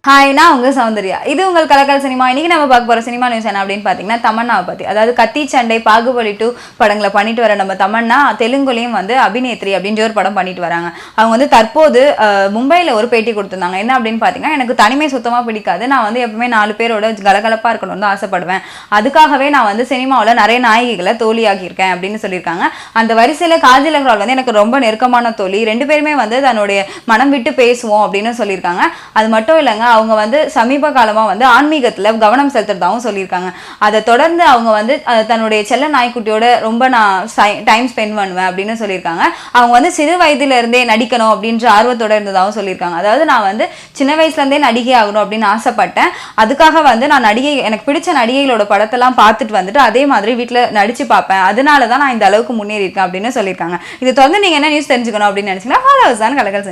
Hi, நான் உங்க சௌந்தர்யா. இது உங்கள் கலக்கல் சினிமா. இன்னைக்கு நம்ம பார்க்க போற சினிமா நியூஸ் என்ன அப்படின்னு பார்த்தீங்கன்னா, தமன்னாவை பத்தி. அதாவது கத்தி சண்டை, பாகுபலி 2 படங்களை பண்ணிட்டு வர நம்ம தமன்னா தெலுங்குலையும் வந்து அபிநேத்ரி அப்படின்ற ஒரு படம் பண்ணிட்டு வராங்க. அவங்க வந்து தற்போது மும்பையில் ஒரு பேட்டி கொடுத்துருந்தாங்க. என்ன அப்படின்னு பார்த்தீங்கன்னா, எனக்கு தனிமை சுத்தமாக பிடிக்காது. நான் வந்து எப்பவுமே 4 பேரோட கலகலப்பாக இருக்கணும்னு ஆசைப்படுவேன். அதுக்காகவே நான் வந்து சினிமாவில் நிறைய நாயகிகளை தோழியாகியிருக்கேன் அப்படின்னு சொல்லியிருக்காங்க. அந்த வரிசையில் காஜல் அகர்வால் வந்து எனக்கு ரொம்ப நெருக்கமான தோழி. 2 பேருமே வந்து தன்னுடைய மனம் விட்டு பேசுவோம் அப்படின்னு சொல்லியிருக்காங்க. அது மட்டும் இல்லைங்க, அவங்க வந்து சமீப காலமா வந்து ஆன்மீகத்துல கவனம் செலுத்துறதாகவும் சொல்லியிருக்காங்க. அதை தொடர்ந்து அவங்க வந்து தன்னுடைய செல்ல நாய்க்குட்டியோட ரொம்ப நான் டைம் ஸ்பெண்ட் பண்ணுவேன் அப்படின்னு சொல்லியிருக்காங்க. அவங்க வந்து சிறு வயதுல இருந்தே நடிக்கணும் அப்படின்ற ஆர்வத்தோட இருந்ததாகவும் சொல்லியிருக்காங்க. அதாவது நான் வந்து சின்ன வயசுல இருந்தே நடிகை ஆகணும் அப்படின்னு ஆசைப்பட்டேன். அதுக்காக வந்து நான் எனக்கு பிடிச்ச நடிகைகளோட படத்தெல்லாம் பார்த்துட்டு வந்துட்டு அதே மாதிரி வீட்டுல நடிச்சு பார்ப்பேன். அதனாலதான் நான் இந்த அளவுக்கு முன்னேறி இருக்கேன் அப்படின்னு சொல்லியிருக்காங்க. இது தொடர்ந்து நீங்க என்ன நியூஸ் தெரிஞ்சுக்கணும் அப்படின்னு நினைச்சீங்கன்னா கலக்கல்